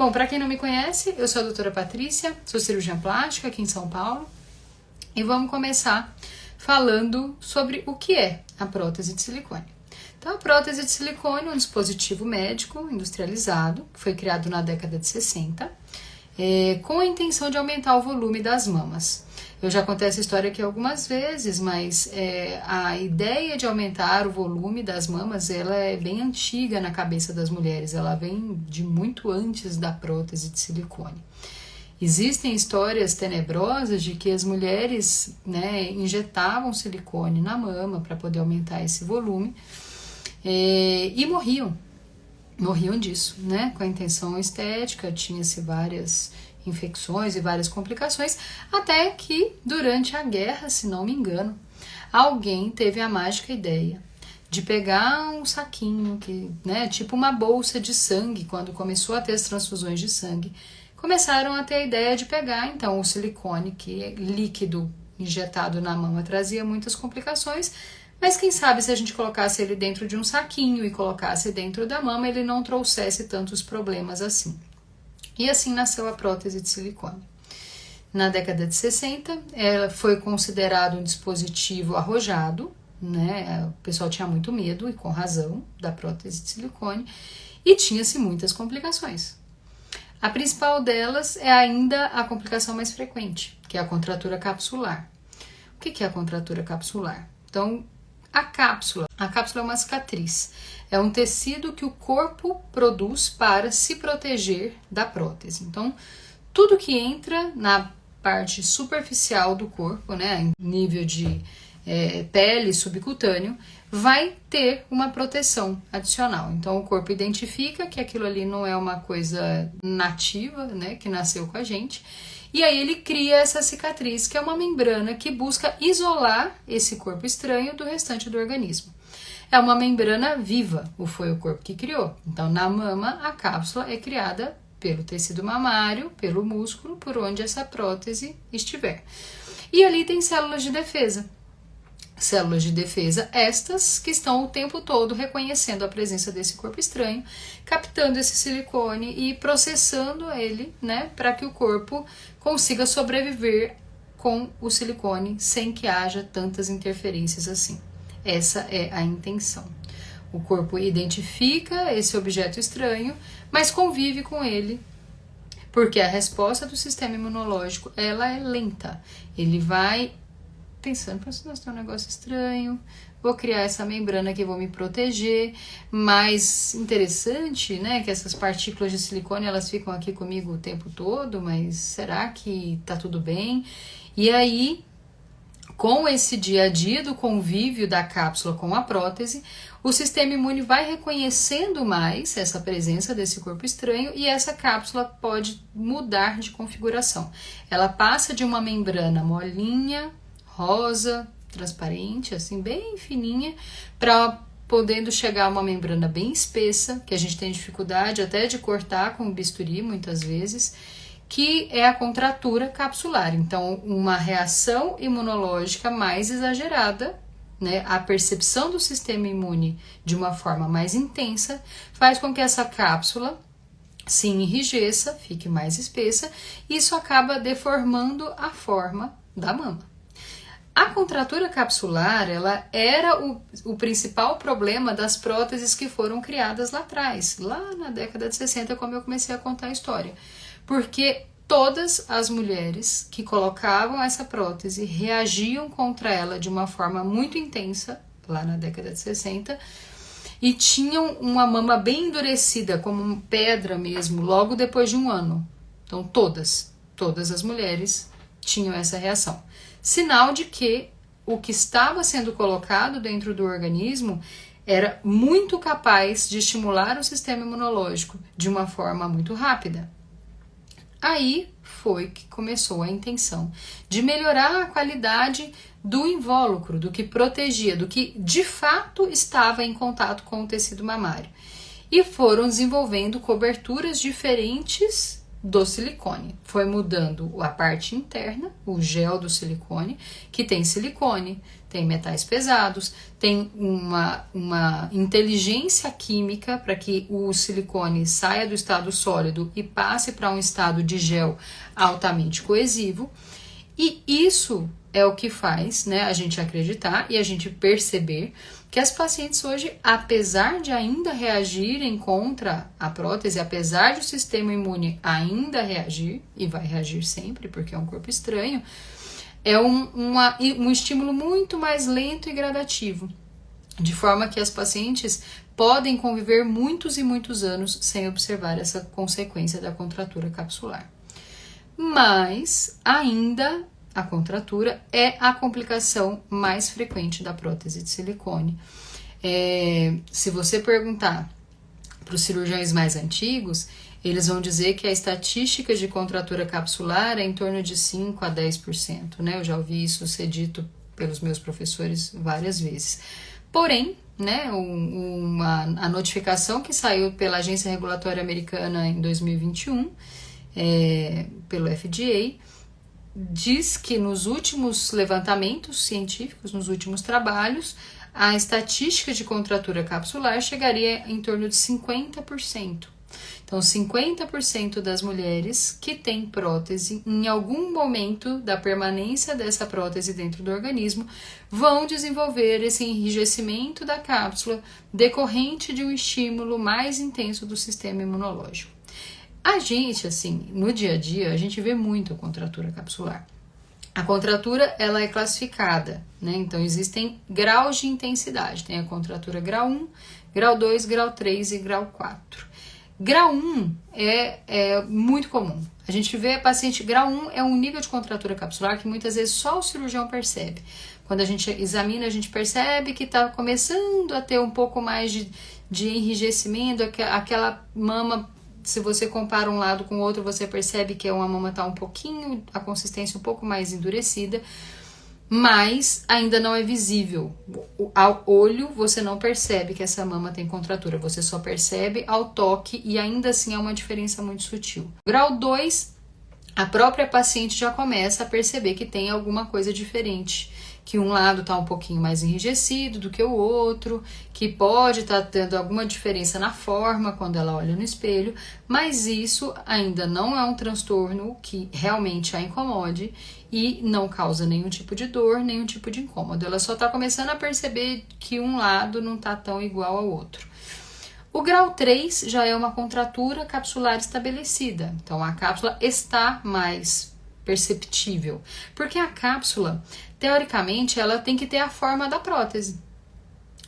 Bom, para quem não me conhece, eu sou a doutora Patrícia, sou cirurgiã plástica aqui em São Paulo e vamos começar falando sobre o que é a prótese de silicone. Então, a prótese de silicone é um dispositivo médico industrializado que foi criado na década de 60 com a intenção de aumentar o volume das mamas. Eu já contei essa história aqui algumas vezes, mas a ideia de aumentar o volume das mamas, ela é bem antiga na cabeça das mulheres, ela vem de muito antes da prótese de silicone. Existem histórias tenebrosas de que as mulheres, injetavam silicone na mama para poder aumentar esse volume e morriam disso, com a intenção estética, tinha-se várias infecções e várias complicações, até que durante a guerra, se não me engano, alguém teve a mágica ideia de pegar um saquinho, tipo uma bolsa de sangue, quando começou a ter as transfusões de sangue, começaram a ter a ideia de pegar então o silicone, que é líquido injetado na mama, trazia muitas complicações, mas quem sabe se a gente colocasse ele dentro de um saquinho e colocasse dentro da mama, ele não trouxesse tantos problemas assim. E assim nasceu a prótese de silicone. Na década de 60, ela foi considerado um dispositivo arrojado, O pessoal tinha muito medo, e com razão, da prótese de silicone, e tinha-se muitas complicações. A principal delas é ainda a complicação mais frequente, que é a contratura capsular. O que é a contratura capsular? Então, a cápsula é uma cicatriz, é um tecido que o corpo produz para se proteger da prótese. Então, tudo que entra na parte superficial do corpo, em nível de pele subcutâneo, vai ter uma proteção adicional. Então, o corpo identifica que aquilo ali não é uma coisa nativa, que nasceu com a gente, e aí ele cria essa cicatriz, que é uma membrana que busca isolar esse corpo estranho do restante do organismo. É uma membrana viva, foi o corpo que criou. Então, na mama, a cápsula é criada pelo tecido mamário, pelo músculo, por onde essa prótese estiver. E ali tem células de defesa. Células de defesa estas que estão o tempo todo reconhecendo a presença desse corpo estranho, captando esse silicone e processando ele, para que o corpo consiga sobreviver com o silicone sem que haja tantas interferências assim. Essa é a intenção. O corpo identifica esse objeto estranho, mas convive com ele, porque a resposta do sistema imunológico, ela é lenta. Ele vai pensando, nós tem um negócio estranho, vou criar essa membrana que vou me proteger. Mais interessante, que essas partículas de silicone, elas ficam aqui comigo o tempo todo, mas será que tá tudo bem? E aí, com esse dia a dia do convívio da cápsula com a prótese, o sistema imune vai reconhecendo mais essa presença desse corpo estranho e essa cápsula pode mudar de configuração. Ela passa de uma membrana molinha, rosa, transparente, assim, bem fininha, para podendo chegar a uma membrana bem espessa, que a gente tem dificuldade até de cortar com o bisturi, muitas vezes, que é a contratura capsular. Então, uma reação imunológica mais exagerada, a percepção do sistema imune de uma forma mais intensa, faz com que essa cápsula se enrijeça, fique mais espessa, e isso acaba deformando a forma da mama. A contratura capsular, ela era o principal problema das próteses que foram criadas lá atrás, lá na década de 60, como eu comecei a contar a história. Porque todas as mulheres que colocavam essa prótese reagiam contra ela de uma forma muito intensa, lá na década de 60, e tinham uma mama bem endurecida, como pedra mesmo, logo depois de um ano. Então, todas as mulheres tinham essa reação. Sinal de que o que estava sendo colocado dentro do organismo era muito capaz de estimular o sistema imunológico de uma forma muito rápida. Aí foi que começou a intenção de melhorar a qualidade do invólucro, do que protegia, do que de fato estava em contato com o tecido mamário. E foram desenvolvendo coberturas diferentes do silicone. Foi mudando a parte interna, o gel do silicone, que tem tem metais pesados, tem uma inteligência química para que o silicone saia do estado sólido e passe para um estado de gel altamente coesivo. E isso é o que faz, né, a gente acreditar e a gente perceber que as pacientes hoje, apesar de ainda reagirem contra a prótese, apesar de o sistema imune ainda reagir, e vai reagir sempre, porque é um corpo estranho, é um estímulo muito mais lento e gradativo, de forma que as pacientes podem conviver muitos e muitos anos sem observar essa consequência da contratura capsular. Mas ainda a contratura é a complicação mais frequente da prótese de silicone. Se você perguntar para os cirurgiões mais antigos, eles vão dizer que a estatística de contratura capsular é em torno de 5 a 10%, né? Eu já ouvi isso ser dito pelos meus professores várias vezes. Porém, né, a notificação que saiu pela Agência Regulatória Americana em 2021, pelo FDA, diz que nos últimos levantamentos científicos, nos últimos trabalhos, a estatística de contratura capsular chegaria em torno de 50%. Então, 50% das mulheres que têm prótese, em algum momento da permanência dessa prótese dentro do organismo, vão desenvolver esse enrijecimento da cápsula decorrente de um estímulo mais intenso do sistema imunológico. A gente, assim, no dia a dia, a gente vê muito a contratura capsular. A contratura, ela é classificada, né? Então, existem graus de intensidade. Tem a contratura grau 1, grau 2, grau 3 e grau 4. Grau 1 é muito comum. A gente vê paciente, grau 1 é um nível de contratura capsular que muitas vezes só o cirurgião percebe. Quando a gente examina, a gente percebe que está começando a ter um pouco mais de enrijecimento, aquela mama. Se você compara um lado com o outro, você percebe que uma mama está um pouquinho, a consistência um pouco mais endurecida, mas ainda não é visível. Ao olho, você não percebe que essa mama tem contratura, você só percebe ao toque e ainda assim é uma diferença muito sutil. Grau 2, a própria paciente já começa a perceber que tem alguma coisa diferente, que um lado está um pouquinho mais enrijecido do que o outro, que pode estar tendo alguma diferença na forma quando ela olha no espelho, mas isso ainda não é um transtorno que realmente a incomode e não causa nenhum tipo de dor, nenhum tipo de incômodo. Ela só está começando a perceber que um lado não está tão igual ao outro. O grau 3 já é uma contratura capsular estabelecida, então a cápsula está mais perceptível, porque a cápsula, teoricamente, ela tem que ter a forma da prótese,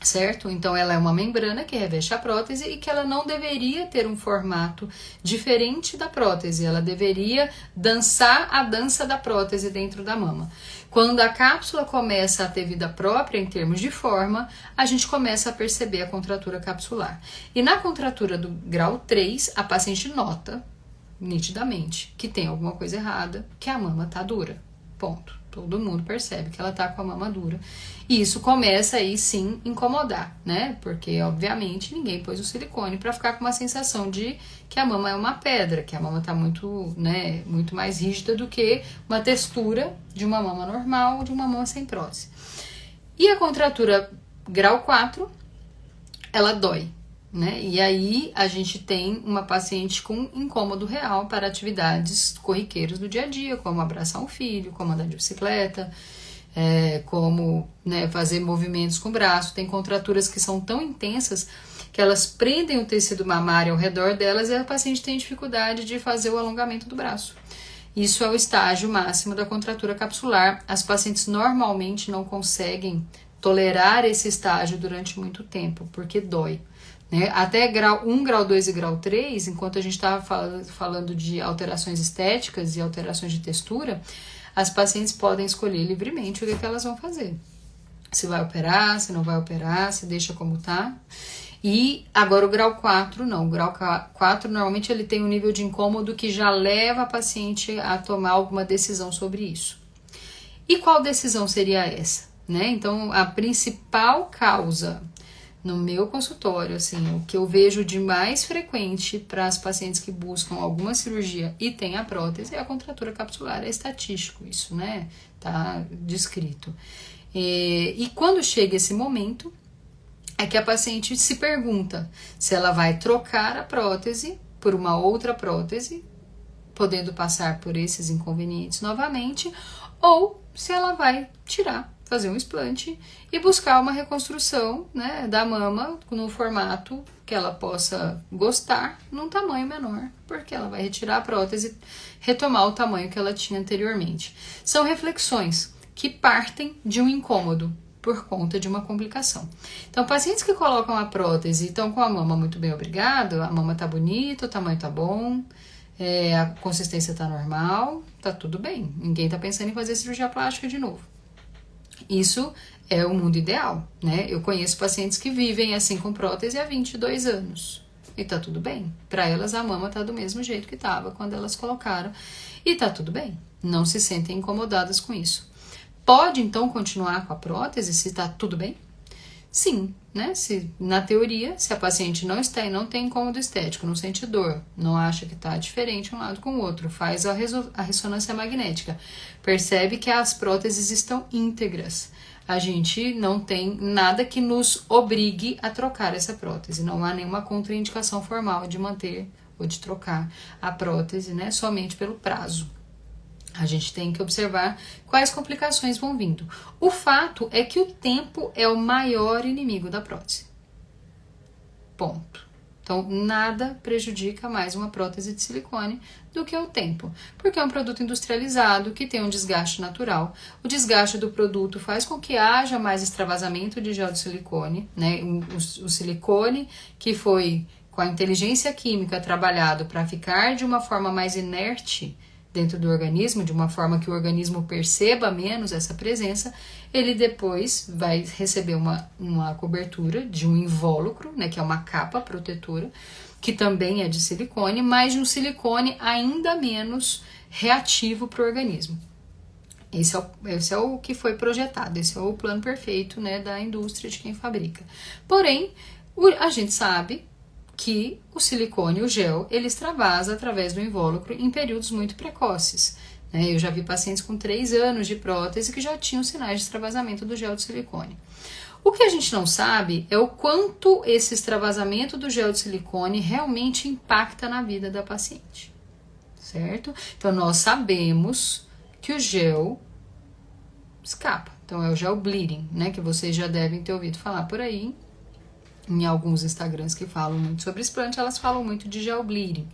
certo? Então ela é uma membrana que reveste a prótese e que ela não deveria ter um formato diferente da prótese, ela deveria dançar a dança da prótese dentro da mama. Quando a cápsula começa a ter vida própria em termos de forma, a gente começa a perceber a contratura capsular. E na contratura do grau 3, a paciente nota nitidamente que tem alguma coisa errada, que a mama tá dura, ponto. Todo mundo percebe que ela tá com a mama dura. E isso começa aí sim incomodar, né? Porque obviamente ninguém pôs o silicone para ficar com uma sensação de que a mama é uma pedra, que a mama tá muito, né, muito mais rígida do que uma textura de uma mama normal ou de uma mama sem prótese. E a contratura grau 4, ela dói, né? E aí a gente tem uma paciente com incômodo real para atividades corriqueiras do dia a dia, como abraçar um filho, como andar de bicicleta, como, né, fazer movimentos com o braço. Tem contraturas que são tão intensas que elas prendem o tecido mamário ao redor delas e a paciente tem dificuldade de fazer o alongamento do braço. Isso é o estágio máximo da contratura capsular. As pacientes normalmente não conseguem tolerar esse estágio durante muito tempo, porque dói. Né? Até grau 1, grau 2 e grau 3, enquanto a gente estava falando de alterações estéticas e alterações de textura, as pacientes podem escolher livremente o que elas vão fazer. Se vai operar, se não vai operar, se deixa como tá. E agora o grau 4 não. O grau 4 normalmente ele tem um nível de incômodo que já leva a paciente a tomar alguma decisão sobre isso. E qual decisão seria essa? Né? Então, a principal causa no meu consultório, assim, o que eu vejo de mais frequente para as pacientes que buscam alguma cirurgia e têm a prótese é a contratura capsular. É estatístico isso, né? Tá descrito. E quando chega esse momento, é que a paciente se pergunta se ela vai trocar a prótese por uma outra prótese, podendo passar por esses inconvenientes novamente, ou se ela vai tirar, fazer um explante e buscar uma reconstrução, né, da mama no formato que ela possa gostar, num tamanho menor, porque ela vai retirar a prótese, retomar o tamanho que ela tinha anteriormente. São reflexões que partem de um incômodo por conta de uma complicação. Então, pacientes que colocam a prótese e estão com a mama muito bem, obrigado, a mama tá bonita, o tamanho tá bom, a consistência tá normal, tá tudo bem. Ninguém tá pensando em fazer cirurgia plástica de novo. Isso é o mundo ideal, né? Eu conheço pacientes que vivem assim com prótese há 22 anos. E tá tudo bem. Para elas, a mama tá do mesmo jeito que tava quando elas colocaram. E tá tudo bem. Não se sentem incomodadas com isso. Pode, então, continuar com a prótese se tá tudo bem? Sim, né? Na teoria, se a paciente não tem incômodo estético, não sente dor, não acha que tá diferente um lado com o outro, faz a ressonância magnética, percebe que as próteses estão íntegras. A gente não tem nada que nos obrigue a trocar essa prótese, não há nenhuma contraindicação formal de manter ou de trocar a prótese, né? Somente pelo prazo. A gente tem que observar quais complicações vão vindo. O fato é que o tempo é o maior inimigo da prótese. Ponto. Então, nada prejudica mais uma prótese de silicone do que o tempo, porque é um produto industrializado que tem um desgaste natural. O desgaste do produto faz com que haja mais extravasamento de gel de silicone, né? O silicone que foi com a inteligência química trabalhado para ficar de uma forma mais inerte dentro do organismo, de uma forma que o organismo perceba menos essa presença, ele depois vai receber uma cobertura de um invólucro, né, que é uma capa protetora, que também é de silicone, mas de um silicone ainda menos reativo para o organismo. Esse é o que foi projetado, esse é o plano perfeito, né, da indústria, de quem fabrica. Porém, a gente sabe que o silicone, o gel, ele extravasa através do invólucro em períodos muito precoces. Né? Eu já vi pacientes com 3 anos de prótese que já tinham sinais de extravasamento do gel de silicone. O que a gente não sabe é o quanto esse extravasamento do gel de silicone realmente impacta na vida da paciente, certo? Então, nós sabemos que o gel escapa. Então, é o gel bleeding, né? Que vocês já devem ter ouvido falar por aí. Em alguns Instagrams que falam muito sobre explante, elas falam muito de gel bleeding.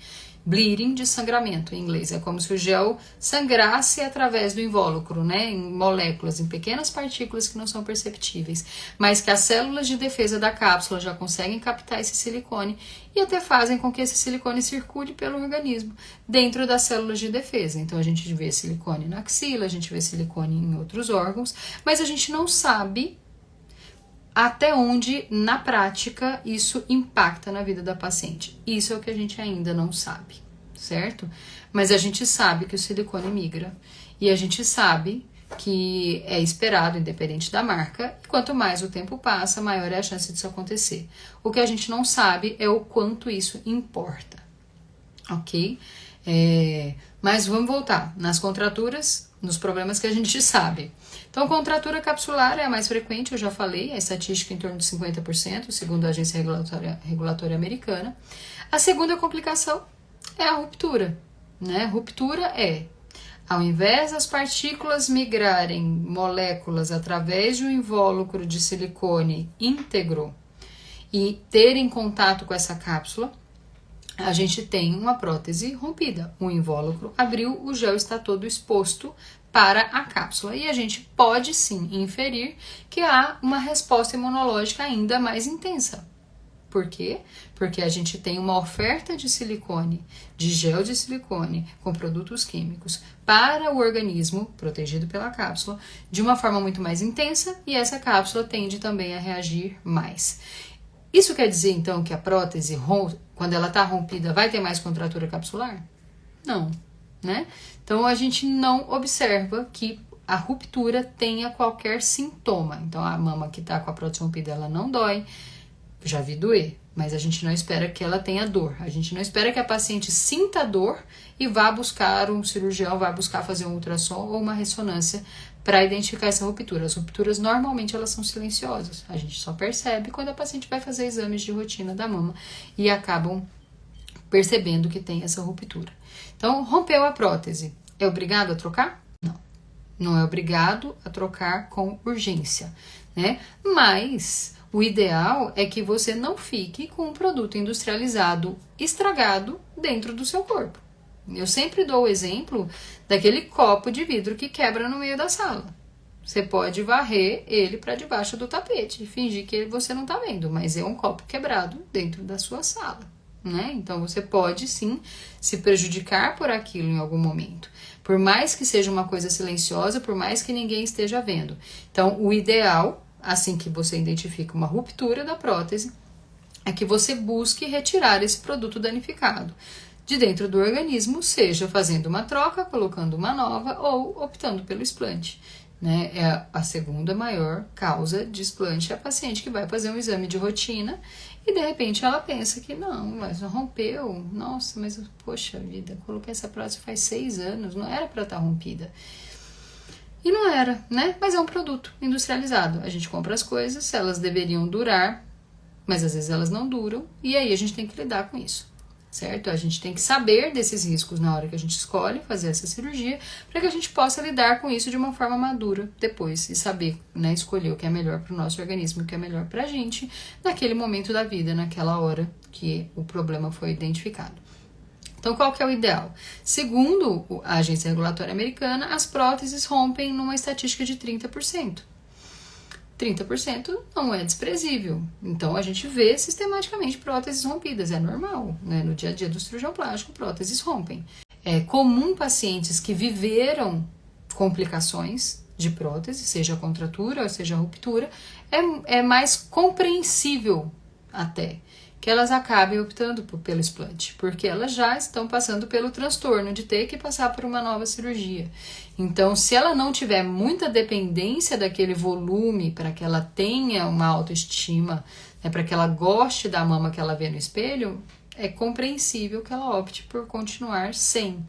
Bleeding de sangramento em inglês. É como se o gel sangrasse através do invólucro, né? Em moléculas, em pequenas partículas que não são perceptíveis. Mas que as células de defesa da cápsula já conseguem captar esse silicone e até fazem com que esse silicone circule pelo organismo dentro das células de defesa. Então a gente vê silicone na axila, a gente vê silicone em outros órgãos, mas a gente não sabe até onde, na prática, isso impacta na vida da paciente. Isso é o que a gente ainda não sabe, certo? Mas a gente sabe que o silicone migra. E a gente sabe que é esperado, independente da marca, e quanto mais o tempo passa, maior é a chance disso acontecer. O que a gente não sabe é o quanto isso importa, ok? Mas vamos voltar nas contraturas, nos problemas que a gente sabe. Então, contratura capsular é a mais frequente, eu já falei, a estatística em torno de 50%, segundo a Agência Regulatória Americana. A segunda complicação é a ruptura, né? Ruptura é, ao invés das partículas migrarem moléculas através de um invólucro de silicone íntegro e terem contato com essa cápsula, a gente tem uma prótese rompida. O invólucro abriu, o gel está todo exposto para a cápsula. E a gente pode sim inferir que há uma resposta imunológica ainda mais intensa. Por quê? Porque a gente tem uma oferta de silicone, de gel de silicone com produtos químicos para o organismo, protegido pela cápsula, de uma forma muito mais intensa, e essa cápsula tende também a reagir mais. Isso quer dizer, então, que a prótese, quando ela está rompida, vai ter mais contratura capsular? Não, né? Então, a gente não observa que a ruptura tenha qualquer sintoma. Então, a mama que está com a prótese rompida, ela não dói. Já vi doer, mas a gente não espera que ela tenha dor. A gente não espera que a paciente sinta dor e vá buscar um cirurgião, vá buscar fazer um ultrassom ou uma ressonância para identificar essa ruptura. As rupturas normalmente elas são silenciosas. A gente só percebe quando a paciente vai fazer exames de rotina da mama e acabam percebendo que tem essa ruptura. Então, rompeu a prótese. É obrigado a trocar? Não. Não é obrigado a trocar com urgência, né? Mas o ideal é que você não fique com um produto industrializado estragado dentro do seu corpo. Eu sempre dou o exemplo daquele copo de vidro que quebra no meio da sala. Você pode varrer ele para debaixo do tapete e fingir que você não está vendo, mas é um copo quebrado dentro da sua sala, né? Então você pode sim se prejudicar por aquilo em algum momento. Por mais que seja uma coisa silenciosa, por mais que ninguém esteja vendo. Então o ideal, assim que você identifica uma ruptura da prótese, é que você busque retirar esse produto danificado de dentro do organismo, seja fazendo uma troca, colocando uma nova ou optando pelo explante, né? É a segunda maior causa de explante é a paciente que vai fazer um exame de rotina e de repente ela pensa que não, mas não rompeu, nossa, mas poxa vida, coloquei essa prótese faz 6 anos, não era para estar rompida. E não era, né? Mas é um produto industrializado. A gente compra as coisas, elas deveriam durar, mas às vezes elas não duram, e aí a gente tem que lidar com isso, certo? A gente tem que saber desses riscos na hora que a gente escolhe fazer essa cirurgia, para que a gente possa lidar com isso de uma forma madura depois, e saber, né, escolher o que é melhor para o nosso organismo, o que é melhor para a gente, naquele momento da vida, naquela hora que o problema foi identificado. Então, qual que é o ideal? Segundo a Agência Regulatória Americana, as próteses rompem numa estatística de 30%. 30% não é desprezível. Então, a gente vê sistematicamente próteses rompidas. É normal, né? No dia a dia do cirurgião plástico, próteses rompem. É comum pacientes que viveram complicações de prótese, seja contratura ou seja ruptura, é mais compreensível até que elas acabem optando pelo explante, porque elas já estão passando pelo transtorno de ter que passar por uma nova cirurgia. Então, se ela não tiver muita dependência daquele volume para que ela tenha uma autoestima, né, para que ela goste da mama que ela vê no espelho, é compreensível que ela opte por continuar sem.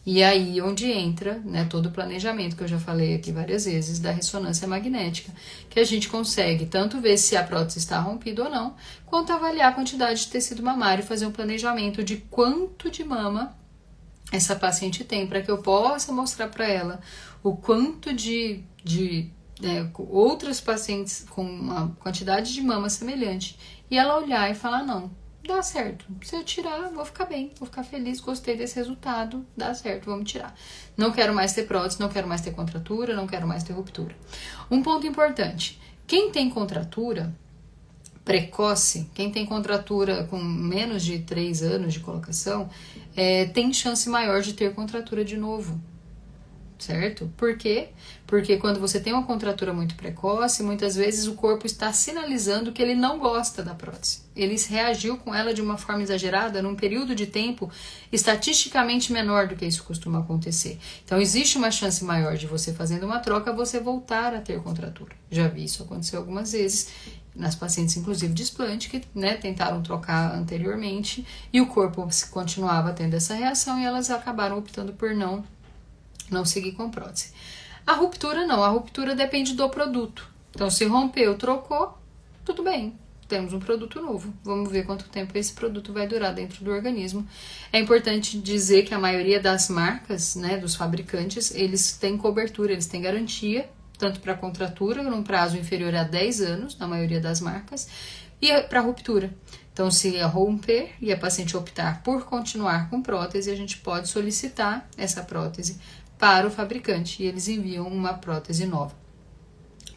E aí onde entra, né, todo o planejamento que eu já falei aqui várias vezes da ressonância magnética, que a gente consegue tanto ver se a prótese está rompida ou não, quanto avaliar a quantidade de tecido mamário e fazer um planejamento de quanto de mama essa paciente tem, para que eu possa mostrar para ela o quanto de outras pacientes com uma quantidade de mama semelhante, e ela olhar e falar, não, dá certo, se eu tirar, vou ficar bem, vou ficar feliz, gostei desse resultado, dá certo, vamos tirar. Não quero mais ter prótese, não quero mais ter contratura, não quero mais ter ruptura. Um ponto importante, quem tem contratura precoce, quem tem contratura com menos de 3 anos de colocação, tem chance maior de ter contratura de novo. Certo? Por quê? Porque quando você tem uma contratura muito precoce, muitas vezes o corpo está sinalizando que ele não gosta da prótese. Ele reagiu com ela de uma forma exagerada num período de tempo estatisticamente menor do que isso costuma acontecer. Então existe uma chance maior de você fazendo uma troca, você voltar a ter contratura. Já vi isso acontecer algumas vezes nas pacientes, inclusive de explante, que, né, tentaram trocar anteriormente e o corpo continuava tendo essa reação e elas acabaram optando por não seguir com prótese. A ruptura não, a ruptura depende do produto. Então, se rompeu, trocou, tudo bem, temos um produto novo. Vamos ver quanto tempo esse produto vai durar dentro do organismo. É importante dizer que a maioria das marcas, né, dos fabricantes, eles têm cobertura, eles têm garantia, tanto para contratura, num prazo inferior a 10 anos, na maioria das marcas, e para ruptura. Então, se romper e a paciente optar por continuar com prótese, a gente pode solicitar essa prótese para o fabricante e eles enviam uma prótese nova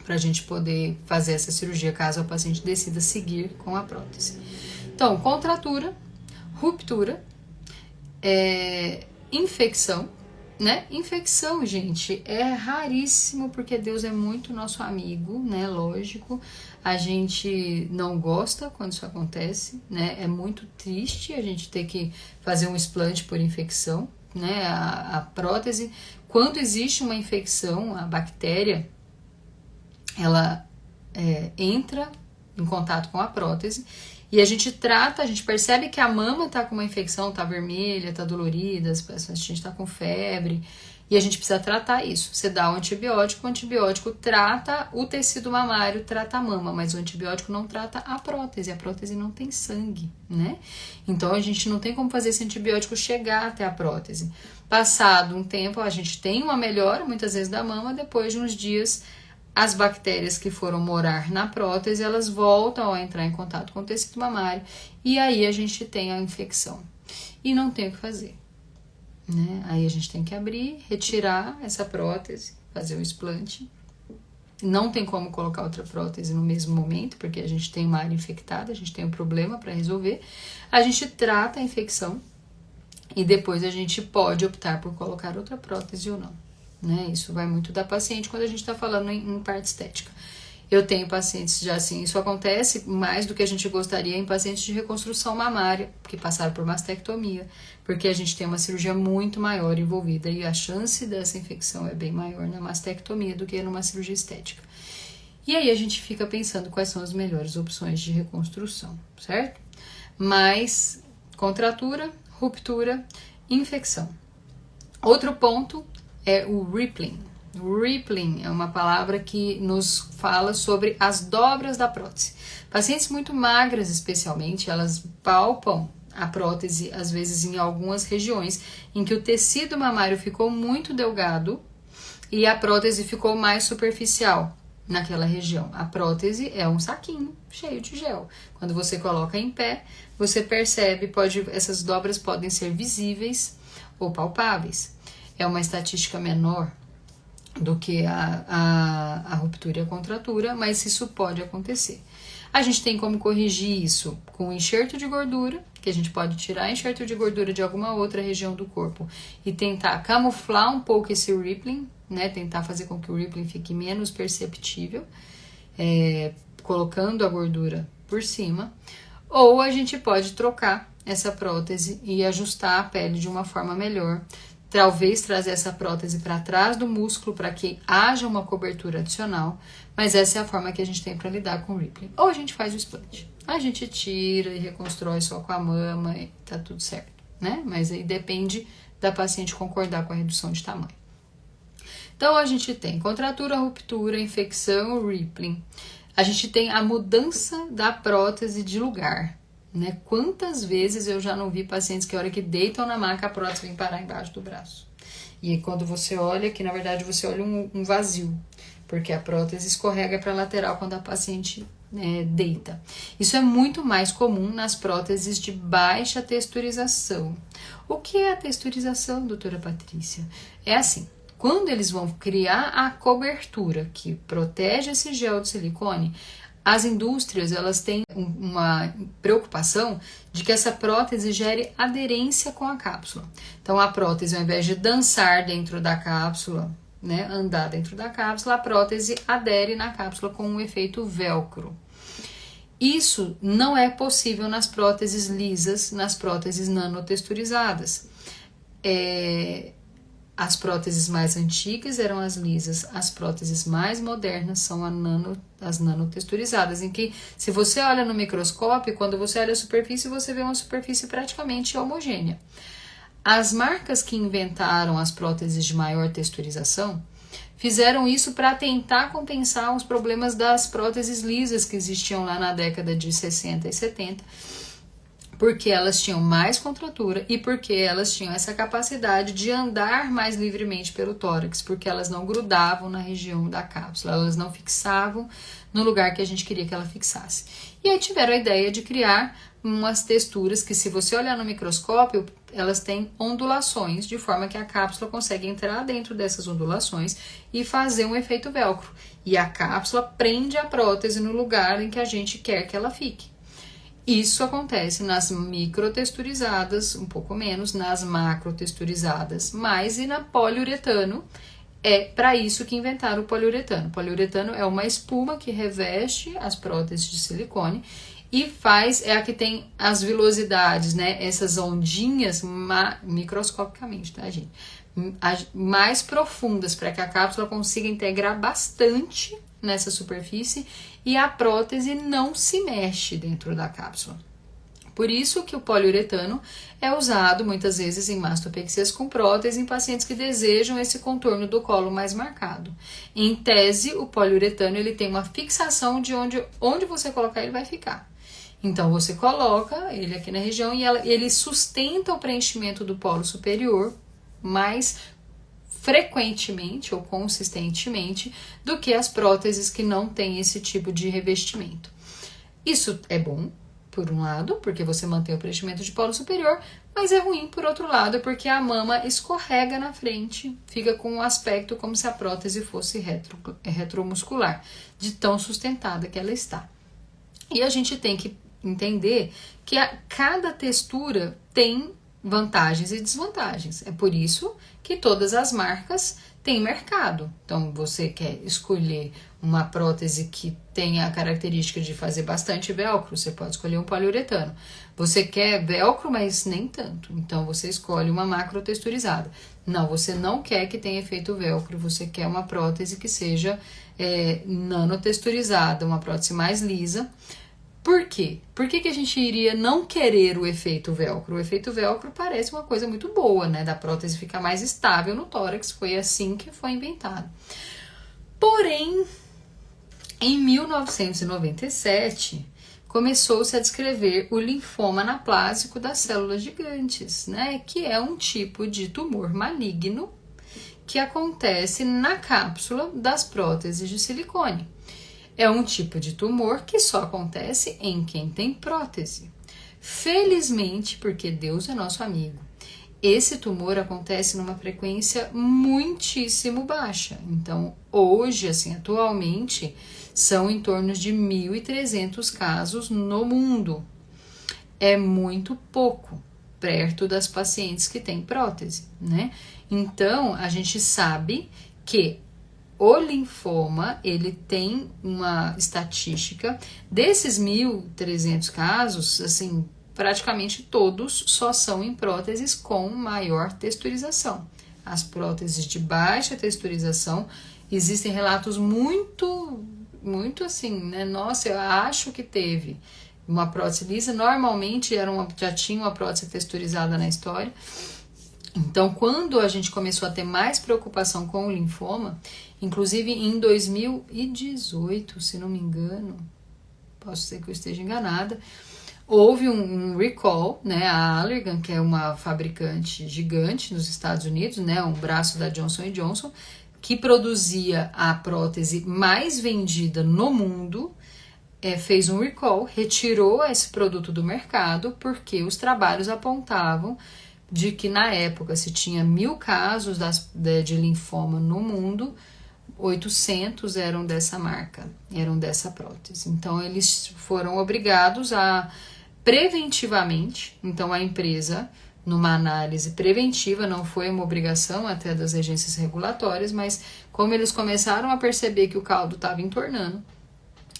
para a gente poder fazer essa cirurgia caso a paciente decida seguir com a prótese. Então, contratura, ruptura, infecção, né? Infecção, gente, é raríssimo porque Deus é muito nosso amigo, né? Lógico, a gente não gosta quando isso acontece, né? É muito triste a gente ter que fazer um explante por infecção, né? A prótese, quando existe uma infecção, a bactéria, ela entra em contato com a prótese, e a gente trata, a gente percebe que a mama tá com uma infecção, tá vermelha, tá dolorida, a gente tá com febre, e a gente precisa tratar isso. Você dá o antibiótico trata o tecido mamário, trata a mama, mas o antibiótico não trata a prótese não tem sangue, né? Então a gente não tem como fazer esse antibiótico chegar até a prótese. Passado um tempo, a gente tem uma melhora, muitas vezes, da mama, depois de uns dias, as bactérias que foram morar na prótese, elas voltam a entrar em contato com o tecido mamário, e aí a gente tem a infecção. E não tem o que fazer, né? Aí a gente tem que abrir, retirar essa prótese, fazer o explante. Não tem como colocar outra prótese no mesmo momento, porque a gente tem uma área infectada, a gente tem um problema para resolver. A gente trata a infecção e depois a gente pode optar por colocar outra prótese ou não, né? Isso vai muito da paciente quando a gente está falando em parte estética. Eu tenho pacientes já assim, isso acontece mais do que a gente gostaria em pacientes de reconstrução mamária, que passaram por mastectomia, porque a gente tem uma cirurgia muito maior envolvida e a chance dessa infecção é bem maior na mastectomia do que numa cirurgia estética. E aí a gente fica pensando quais são as melhores opções de reconstrução, certo? Mas contratura, ruptura, infecção. Outro ponto é o rippling. Rippling é uma palavra que nos fala sobre as dobras da prótese. Pacientes muito magras, especialmente, elas palpam a prótese, às vezes em algumas regiões, em que o tecido mamário ficou muito delgado e a prótese ficou mais superficial naquela região. A prótese é um saquinho cheio de gel. Quando você coloca em pé, você percebe, essas dobras podem ser visíveis ou palpáveis. É uma estatística menor do que a ruptura e a contratura, mas isso pode acontecer. A gente tem como corrigir isso com enxerto de gordura, que a gente pode tirar enxerto de gordura de alguma outra região do corpo e tentar camuflar um pouco esse rippling, né? Tentar fazer com que o rippling fique menos perceptível, colocando a gordura por cima. Ou a gente pode trocar essa prótese e ajustar a pele de uma forma melhor. Talvez trazer essa prótese para trás do músculo para que haja uma cobertura adicional, mas essa é a forma que a gente tem para lidar com o rippling. Ou a gente faz o explante. A gente tira e reconstrói só com a mama e tá tudo certo, né? Mas aí depende da paciente concordar com a redução de tamanho. Então a gente tem contratura, ruptura, infecção, rippling. A gente tem a mudança da prótese de lugar, né? Quantas vezes eu já não vi pacientes que a hora que deitam na maca a prótese vem parar embaixo do braço. E quando você olha, que na verdade você olha um vazio, porque a prótese escorrega para a lateral quando a paciente deita. Isso é muito mais comum nas próteses de baixa texturização. O que é a texturização, doutora Patrícia? É assim, quando eles vão criar a cobertura que protege esse gel de silicone, as indústrias, elas têm uma preocupação de que essa prótese gere aderência com a cápsula. Então, a prótese, ao invés de dançar dentro da cápsula, né, andar dentro da cápsula, a prótese adere na cápsula com um efeito velcro. Isso não é possível nas próteses lisas, nas próteses nanotexturizadas. As próteses mais antigas eram as lisas, as próteses mais modernas são as nanotexturizadas, em que se você olha no microscópio, quando você olha a superfície, você vê uma superfície praticamente homogênea. As marcas que inventaram as próteses de maior texturização fizeram isso para tentar compensar os problemas das próteses lisas que existiam lá na década de 60 e 70, porque elas tinham mais contratura e porque elas tinham essa capacidade de andar mais livremente pelo tórax, porque elas não grudavam na região da cápsula, elas não fixavam no lugar que a gente queria que ela fixasse. E aí tiveram a ideia de criar umas texturas que, se você olhar no microscópio, elas têm ondulações, de forma que a cápsula consegue entrar dentro dessas ondulações e fazer um efeito velcro. E a cápsula prende a prótese no lugar em que a gente quer que ela fique. Isso acontece nas microtexturizadas, um pouco menos, nas macrotexturizadas, mais, e na poliuretano. É para isso que inventaram o poliuretano. O poliuretano é uma espuma que reveste as próteses de silicone e é a que tem as vilosidades, né? Essas ondinhas microscopicamente, tá, gente? Mais profundas, para que a cápsula consiga integrar bastante nessa superfície e a prótese não se mexe dentro da cápsula. Por isso que o poliuretano é usado muitas vezes em mastopexias com prótese em pacientes que desejam esse contorno do colo mais marcado. Em tese, o poliuretano ele tem uma fixação de onde você colocar ele vai ficar. Então você coloca ele aqui na região e ele sustenta o preenchimento do polo superior mais frequentemente ou consistentemente do que as próteses que não têm esse tipo de revestimento. Isso é bom, por um lado, porque você mantém o preenchimento de polo superior, mas é ruim, por outro lado, porque a mama escorrega na frente, fica com um aspecto como se a prótese fosse retromuscular, de tão sustentada que ela está. E a gente tem que entender que cada textura tem vantagens e desvantagens. É por isso que todas as marcas têm mercado. Então, você quer escolher uma prótese que tenha a característica de fazer bastante velcro, você pode escolher um poliuretano. Você quer velcro, mas nem tanto. Então, você escolhe uma macrotexturizada. Não, você não quer que tenha efeito velcro, você quer uma prótese que seja nanotexturizada, uma prótese mais lisa. Por quê? Por que a gente iria não querer o efeito velcro? O efeito velcro parece uma coisa muito boa, né? Da prótese ficar mais estável no tórax, foi assim que foi inventado. Porém, em 1997, começou-se a descrever o linfoma anaplásico das células gigantes, né? Que é um tipo de tumor maligno que acontece na cápsula das próteses de silicone. É um tipo de tumor que só acontece em quem tem prótese. Felizmente, porque Deus é nosso amigo, esse tumor acontece numa frequência muitíssimo baixa. Então, hoje, atualmente, são em torno de 1.300 casos no mundo. É muito pouco, perto das pacientes que têm prótese, né? Então, a gente sabe que o linfoma, ele tem uma estatística, desses 1.300 casos, praticamente todos só são em próteses com maior texturização. As próteses de baixa texturização, existem relatos muito né? Nossa, eu acho que teve uma prótese lisa, normalmente já tinha uma prótese texturizada na história. Então, quando a gente começou a ter mais preocupação com o linfoma, inclusive em 2018, se não me engano, posso ser que eu esteja enganada, houve um recall, né? A Allergan, que é uma fabricante gigante nos Estados Unidos, né? Um braço da Johnson & Johnson, que produzia a prótese mais vendida no mundo, fez um recall, retirou esse produto do mercado, porque os trabalhos apontavam de que na época se tinha 1.000 casos de linfoma no mundo, 800 eram dessa marca, eram dessa prótese. Então eles foram obrigados a preventivamente, então a empresa, numa análise preventiva, não foi uma obrigação até das agências regulatórias, mas como eles começaram a perceber que o caldo estava entornando,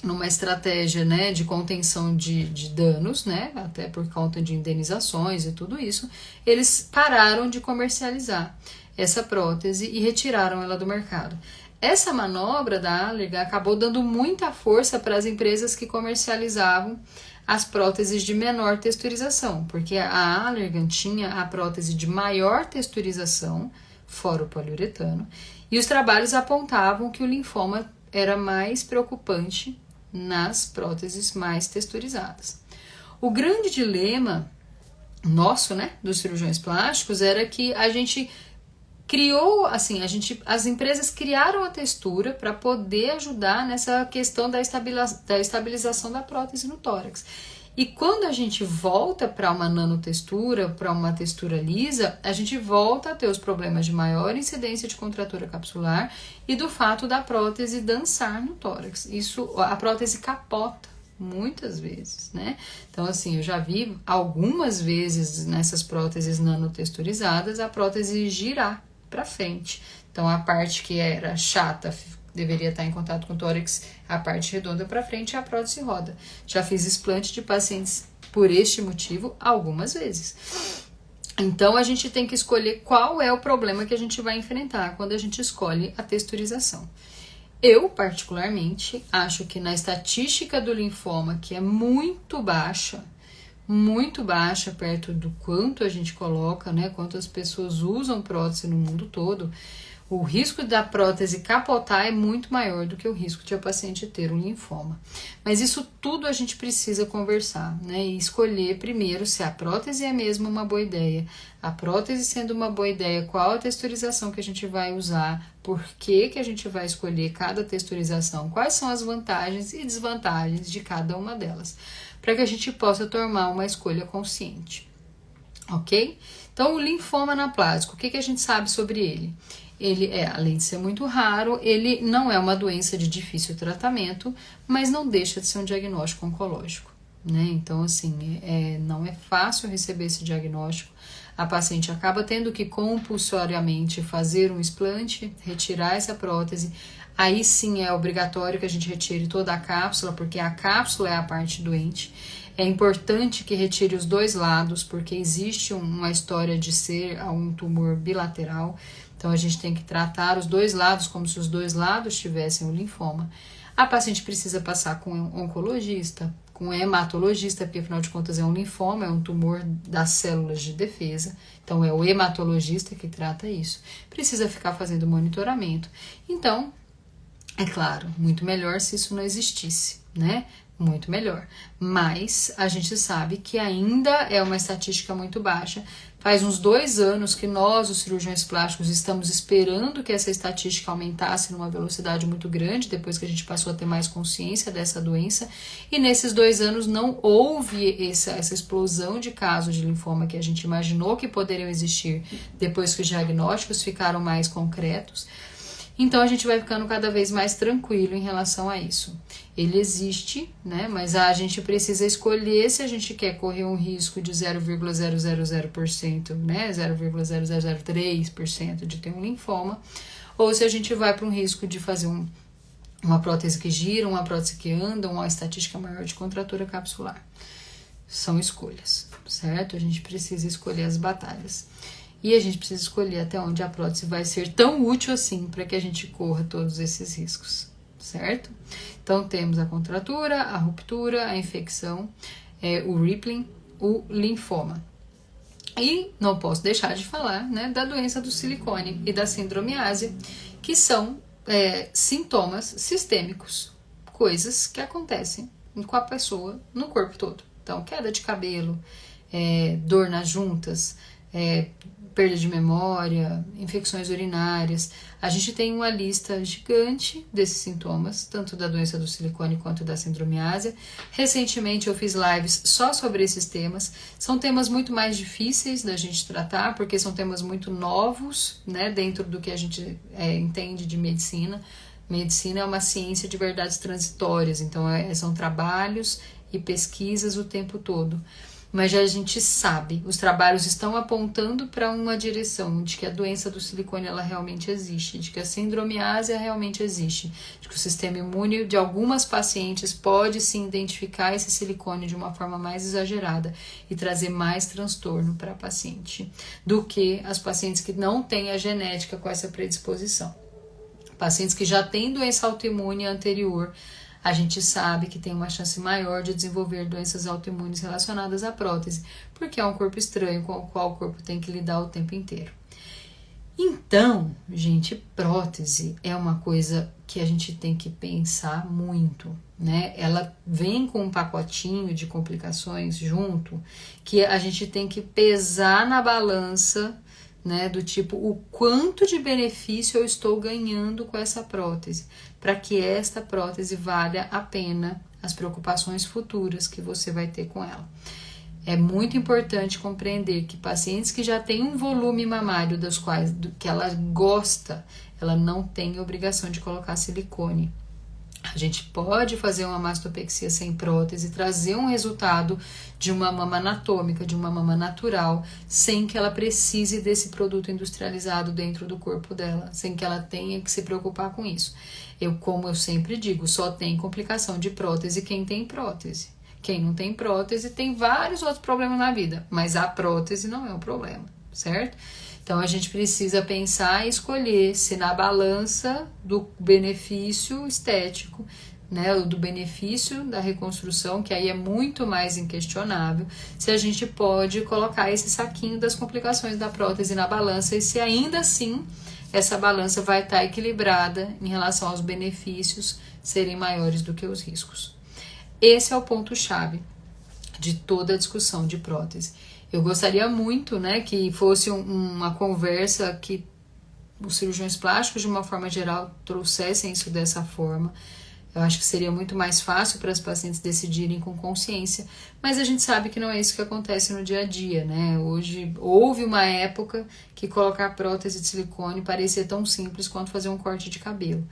numa estratégia, né, de contenção de danos, né, até por conta de indenizações e tudo isso, eles pararam de comercializar essa prótese e retiraram ela do mercado. Essa manobra da Allergan acabou dando muita força para as empresas que comercializavam as próteses de menor texturização, porque a Allergan tinha a prótese de maior texturização, fora o poliuretano, e os trabalhos apontavam que o linfoma era mais preocupante nas próteses mais texturizadas. O grande dilema nosso, né, dos cirurgiões plásticos, era que a gente criou, as empresas criaram a textura para poder ajudar nessa questão da estabilização da prótese no tórax. E quando a gente volta para uma nanotextura, para uma textura lisa, a gente volta a ter os problemas de maior incidência de contratura capsular e do fato da prótese dançar no tórax. A prótese capota muitas vezes, né? Então, eu já vi algumas vezes nessas próteses nanotexturizadas a prótese girar para frente. Então, a parte que era chata deveria estar em contato com o tórax, a parte redonda para frente e a prótese roda. Já fiz explante de pacientes por este motivo algumas vezes. Então, a gente tem que escolher qual é o problema que a gente vai enfrentar quando a gente escolhe a texturização. Eu, particularmente, acho que na estatística do linfoma, que é muito baixa perto do quanto a gente coloca, né, quantas pessoas usam prótese no mundo todo, o risco da prótese capotar é muito maior do que o risco de a paciente ter um linfoma. Mas isso tudo a gente precisa conversar, né? E escolher primeiro se a prótese é mesmo uma boa ideia. A prótese sendo uma boa ideia, qual a texturização que a gente vai usar, por que a gente vai escolher cada texturização, quais são as vantagens e desvantagens de cada uma delas, para que a gente possa tomar uma escolha consciente, ok? Então, o linfoma anaplásico, o que a gente sabe sobre ele? Ele é, além de ser muito raro, ele não é uma doença de difícil tratamento, mas não deixa de ser um diagnóstico oncológico, né? Então, assim, não é fácil receber esse diagnóstico. A paciente acaba tendo que compulsoriamente fazer um explante, retirar essa prótese. Aí sim é obrigatório que a gente retire toda a cápsula, porque a cápsula é a parte doente. É importante que retire os dois lados, porque existe uma história de ser um tumor bilateral. Então, a gente tem que tratar os dois lados como se os dois lados tivessem o linfoma. A paciente precisa passar com um oncologista, com um hematologista, porque afinal de contas é um linfoma, é um tumor das células de defesa. Então, é o hematologista que trata isso. Precisa ficar fazendo monitoramento. Então, é claro, muito melhor se isso não existisse, né? Muito melhor. Mas a gente sabe que ainda é uma estatística muito baixa. Faz uns 2 anos que nós, os cirurgiões plásticos, estamos esperando que essa estatística aumentasse numa velocidade muito grande, depois que a gente passou a ter mais consciência dessa doença. E nesses 2 anos não houve essa explosão de casos de linfoma que a gente imaginou que poderiam existir depois que os diagnósticos ficaram mais concretos. Então, a gente vai ficando cada vez mais tranquilo em relação a isso. Ele existe, né? Mas a gente precisa escolher se a gente quer correr um risco de 0,000%, né? 0,0003% de ter um linfoma, ou se a gente vai para um risco de fazer uma prótese que gira, uma prótese que anda, uma estatística maior de contratura capsular. São escolhas, certo? A gente precisa escolher as batalhas. E a gente precisa escolher até onde a prótese vai ser tão útil assim para que a gente corra todos esses riscos, certo? Então, temos a contratura, a ruptura, a infecção, o rippling, o linfoma. E não posso deixar de falar, né, da doença do silicone e da sindromiase, que são sintomas sistêmicos, coisas que acontecem com a pessoa no corpo todo. Então, queda de cabelo, dor nas juntas, perda de memória, infecções urinárias. A gente tem uma lista gigante desses sintomas, tanto da doença do silicone quanto da sindromiase. Recentemente eu fiz lives só sobre esses temas. São temas muito mais difíceis da gente tratar, porque são temas muito novos, né, dentro do que a gente entende de medicina. Medicina é uma ciência de verdades transitórias, então são trabalhos e pesquisas o tempo todo. Mas já a gente sabe, os trabalhos estão apontando para uma direção de que a doença do silicone ela realmente existe, de que a sindromiase realmente existe, de que o sistema imune de algumas pacientes pode sim identificar esse silicone de uma forma mais exagerada e trazer mais transtorno para a paciente do que as pacientes que não têm a genética com essa predisposição. Pacientes que já têm doença autoimune anterior, a gente sabe que tem uma chance maior de desenvolver doenças autoimunes relacionadas à prótese, porque é um corpo estranho com o qual o corpo tem que lidar o tempo inteiro. Então, gente, prótese é uma coisa que a gente tem que pensar muito, né? Ela vem com um pacotinho de complicações junto, que a gente tem que pesar na balança, né, do tipo, o quanto de benefício eu estou ganhando com essa prótese, para que esta prótese valha a pena as preocupações futuras que você vai ter com ela. É muito importante compreender que pacientes que já têm um volume mamário que ela gosta, ela não tem obrigação de colocar silicone. A gente pode fazer uma mastopexia sem prótese, trazer um resultado de uma mama anatômica, de uma mama natural, sem que ela precise desse produto industrializado dentro do corpo dela, sem que ela tenha que se preocupar com isso. Como eu sempre digo, só tem complicação de prótese quem tem prótese. Quem não tem prótese tem vários outros problemas na vida, mas a prótese não é um problema, certo? Então a gente precisa pensar e escolher se na balança do benefício estético, né, do benefício da reconstrução, que aí é muito mais inquestionável, se a gente pode colocar esse saquinho das complicações da prótese na balança e se ainda assim essa balança vai estar equilibrada em relação aos benefícios serem maiores do que os riscos. Esse é o ponto-chave de toda a discussão de prótese. Eu gostaria muito, né, que fosse uma conversa que os cirurgiões plásticos, de uma forma geral, trouxessem isso dessa forma. Eu acho que seria muito mais fácil para as pacientes decidirem com consciência, mas a gente sabe que não é isso que acontece no dia a dia, né? Hoje, houve uma época que colocar prótese de silicone parecia tão simples quanto fazer um corte de cabelo.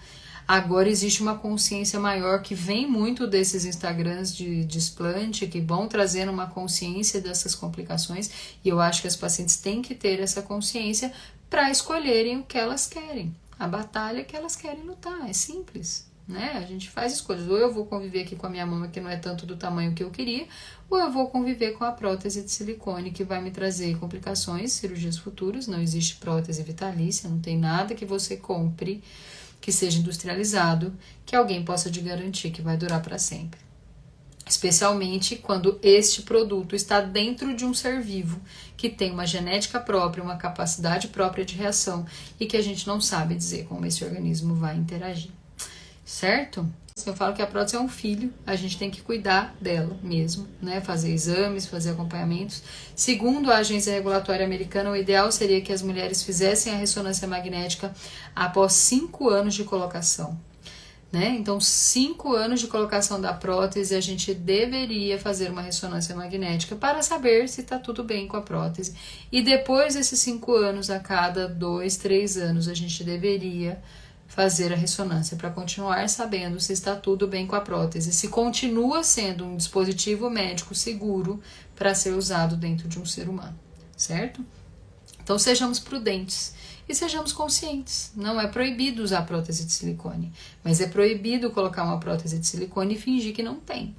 Agora existe uma consciência maior que vem muito desses Instagrams de desplante, que vão trazendo uma consciência dessas complicações, e eu acho que as pacientes têm que ter essa consciência para escolherem o que elas querem, a batalha que elas querem lutar, é simples, né? A gente faz escolhas, ou eu vou conviver aqui com a minha mama que não é tanto do tamanho que eu queria, ou eu vou conviver com a prótese de silicone que vai me trazer complicações, cirurgias futuras. Não existe prótese vitalícia, não tem nada que você compre que seja industrializado, que alguém possa te garantir que vai durar para sempre. Especialmente quando este produto está dentro de um ser vivo, que tem uma genética própria, uma capacidade própria de reação e que a gente não sabe dizer como esse organismo vai interagir. Certo? Eu falo que a prótese é um filho, a gente tem que cuidar dela mesmo, né? Fazer exames, fazer acompanhamentos. Segundo a agência regulatória americana, o ideal seria que as mulheres fizessem a ressonância magnética após 5 anos de colocação, né? Então, 5 anos de colocação da prótese, a gente deveria fazer uma ressonância magnética para saber se está tudo bem com a prótese. E depois desses 5 anos, a cada 2, 3 anos, a gente deveria fazer a ressonância para continuar sabendo se está tudo bem com a prótese, se continua sendo um dispositivo médico seguro para ser usado dentro de um ser humano, certo? Então sejamos prudentes e sejamos conscientes. Não é proibido usar prótese de silicone, mas é proibido colocar uma prótese de silicone e fingir que não tem.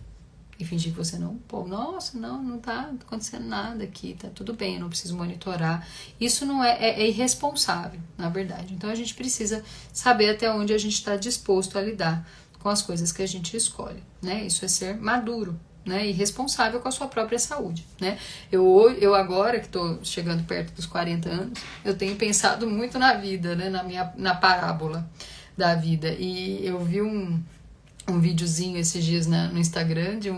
E fingir que você não, pô, nossa, não tá acontecendo nada aqui, tá tudo bem, eu não preciso monitorar. Isso não é irresponsável, na verdade. Então a gente precisa saber até onde a gente está disposto a lidar com as coisas que a gente escolhe, né? Isso é ser maduro, né? E responsável com a sua própria saúde, né? Eu agora que tô chegando perto dos 40 anos, eu tenho pensado muito na vida, né? Na parábola da vida. E eu vi um videozinho esses dias no Instagram de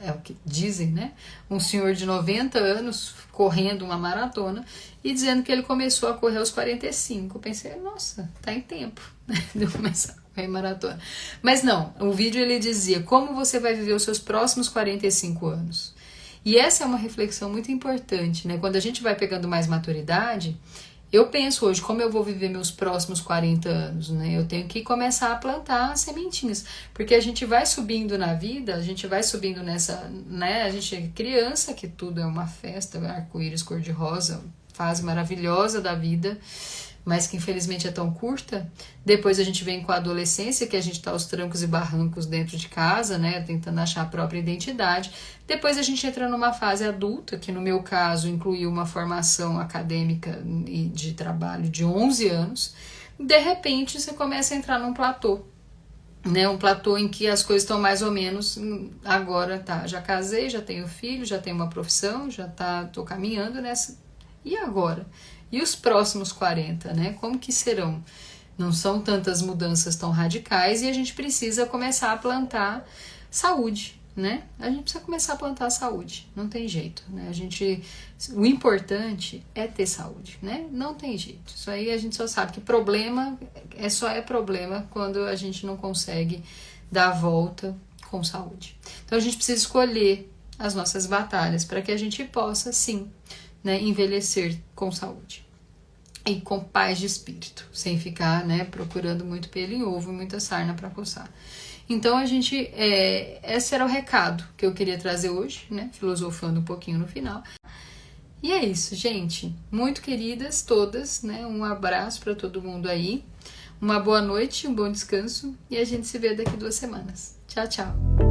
é o que dizem, né? Um senhor de 90 anos correndo uma maratona e dizendo que ele começou a correr aos 45. Eu pensei, nossa, tá em tempo, né, de eu começar a correr maratona. Mas não, o vídeo ele dizia como você vai viver os seus próximos 45 anos. E essa é uma reflexão muito importante, né? Quando a gente vai pegando mais maturidade, eu penso hoje como eu vou viver meus próximos 40 anos, né? Eu tenho que começar a plantar sementinhas, porque a gente vai subindo na vida, a gente vai subindo nessa, né? A gente é criança, que tudo é uma festa, arco-íris cor-de-rosa, fase maravilhosa da vida, mas que infelizmente é tão curta. Depois a gente vem com a adolescência, que a gente tá aos trancos e barrancos dentro de casa, né? Tentando achar a própria identidade. Depois a gente entra numa fase adulta, que no meu caso incluiu uma formação acadêmica e de trabalho de 11 anos. De repente você começa a entrar num platô, né? Um platô em que as coisas estão mais ou menos, agora tá, já casei, já tenho filho, já tenho uma profissão, tô caminhando nessa. E agora? E os próximos 40, né? Como que serão? Não são tantas mudanças tão radicais e a gente precisa começar a plantar saúde, né? A gente precisa começar a plantar saúde, não tem jeito, né? O importante é ter saúde, né? Não tem jeito. Isso aí a gente só sabe que problema só é problema quando a gente não consegue dar a volta com saúde. Então a gente precisa escolher as nossas batalhas para que a gente possa, sim, né, envelhecer com saúde e com paz de espírito, sem ficar, né, procurando muito pelo em ovo e muita sarna para coçar. Então esse era o recado que eu queria trazer hoje, né, filosofando um pouquinho no final. E é isso, gente, muito queridas todas, né, um abraço para todo mundo aí, uma boa noite, um bom descanso e a gente se vê daqui 2 semanas. Tchau, tchau!